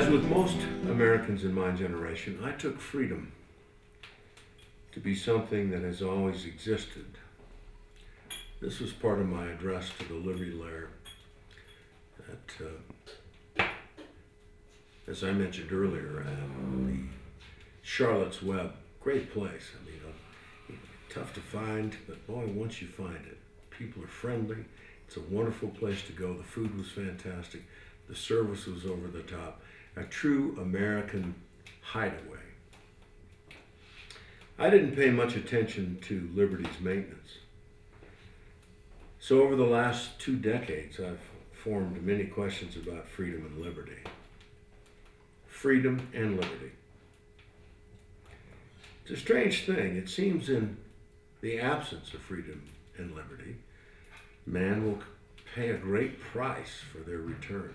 As with most Americans in my generation, I took freedom to be something that has always existed. This was part of my address to the Liberty Lair at, as I mentioned earlier, the Charlotte's Web. Great place. I mean, tough to find, but boy, once you find it, people are friendly. It's a wonderful place to go. The food was fantastic. The service was over the top. A true American hideaway. I didn't pay much attention to Liberty's maintenance. So over the last 2 decades, I've formed many questions about freedom and liberty. Freedom and liberty. It's a strange thing. It seems in the absence of freedom and liberty, man will pay a great price for their return.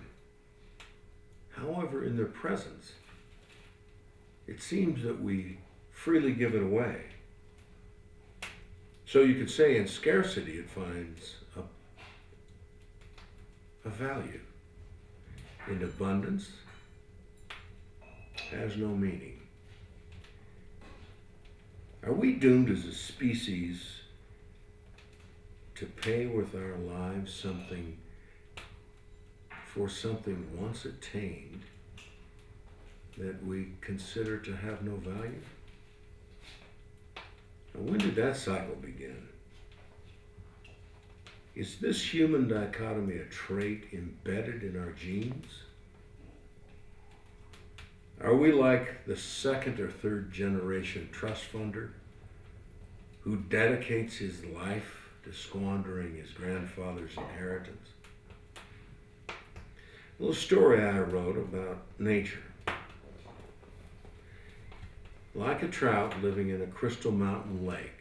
However, in their presence, it seems that we freely give it away. So you could say in scarcity it finds a value. In abundance, has no meaning. Are we doomed as a species to pay with our lives for something once attained that we consider to have no value? Now, when did that cycle begin? Is this human dichotomy a trait embedded in our genes? Are we like the 2nd or 3rd generation trust funder who dedicates his life to squandering his grandfather's inheritance? A little story I wrote about nature. Like a trout living in a crystal mountain lake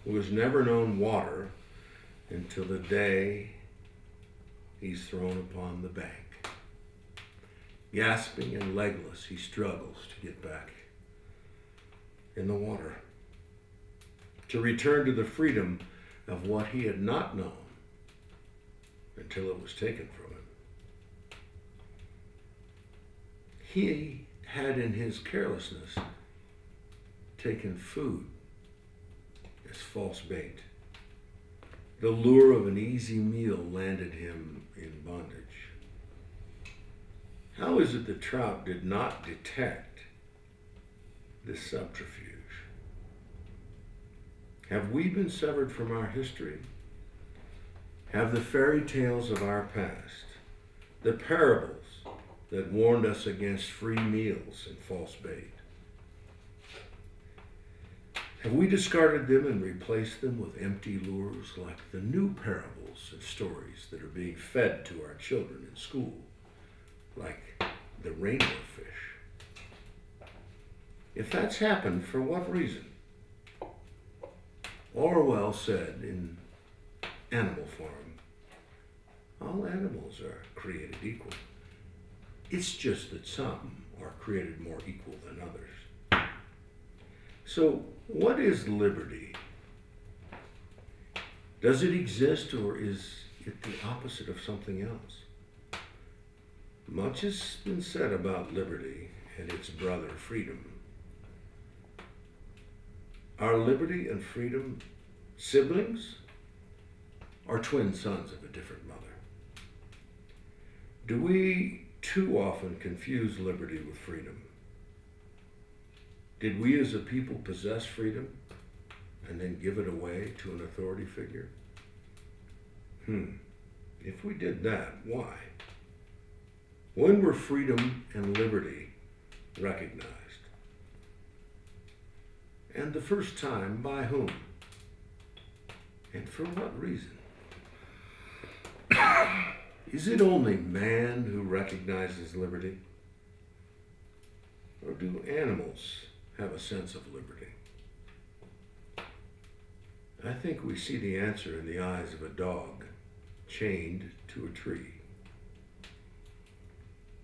who has never known water until the day he's thrown upon the bank. Gasping and legless, he struggles to get back in the water, to return to the freedom of what he had not known until it was taken from him. He had in his carelessness taken food as false bait. The lure of an easy meal landed him in bondage. How is it the trout did not detect this subterfuge? Have we been severed from our history? Have the fairy tales of our past, the parables that warned us against free meals and false bait, have we discarded them and replaced them with empty lures like the new parables and stories that are being fed to our children in school, like the rainbow fish? If that's happened, for what reason? Orwell said in Animal Farm, all animals are created equal. It's just that some are created more equal than others. So, what is liberty? Does it exist, or is it the opposite of something else? Much has been said about liberty and its brother, freedom. Are liberty and freedom siblings, or twin sons of a different mother? Do we too often confuse liberty with freedom? Did we as a people possess freedom and then give it away to an authority figure? If we did that, why? When were freedom and liberty recognized? And the first time, by whom? And for what reason? Is it only man who recognizes liberty? Or do animals have a sense of liberty? I think we see the answer in the eyes of a dog chained to a tree.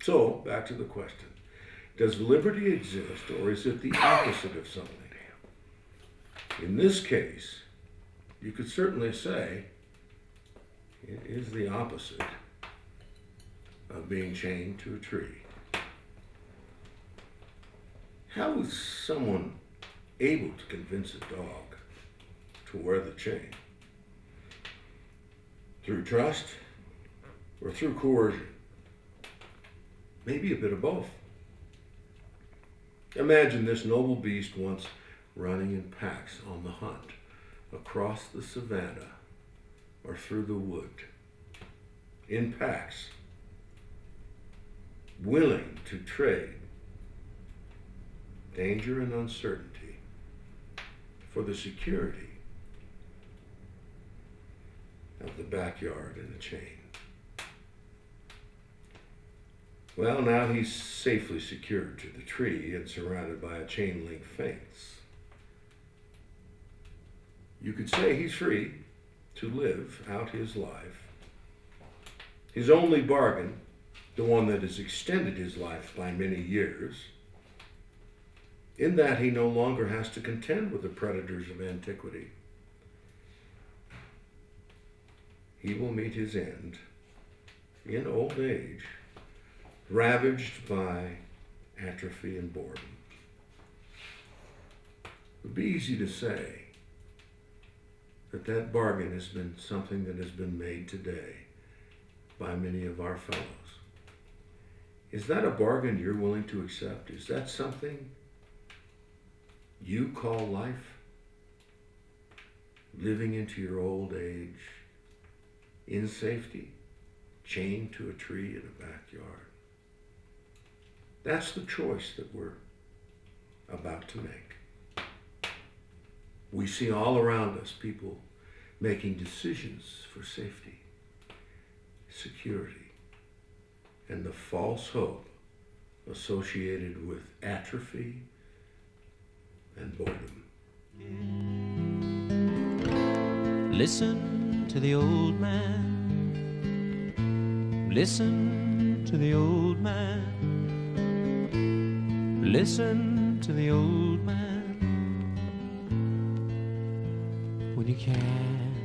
So, back to the question. Does liberty exist, or is it the opposite of something? In this case, you could certainly say it is the opposite of being chained to a tree. How is someone able to convince a dog to wear the chain? Through trust or through coercion? Maybe a bit of both. Imagine this noble beast once running in packs on the hunt across the savannah or through the wood. In packs, willing to trade danger and uncertainty for the security of the backyard and the chain. Well, now he's safely secured to the tree and surrounded by a chain link fence. You could say he's free to live out his life. His only bargain, the one that has extended his life by many years, in that he no longer has to contend with the predators of antiquity. He will meet his end in old age, ravaged by atrophy and boredom. It would be easy to say that that bargain has been something that has been made today by many of our fellows. Is that a bargain you're willing to accept? Is that something you call life? Living into your old age in safety, chained to a tree in a backyard. That's the choice that we're about to make. We see all around us people making decisions for safety, security, and the false hope associated with atrophy and boredom. Listen to the old man. Listen to the old man. Listen to the old man when you can.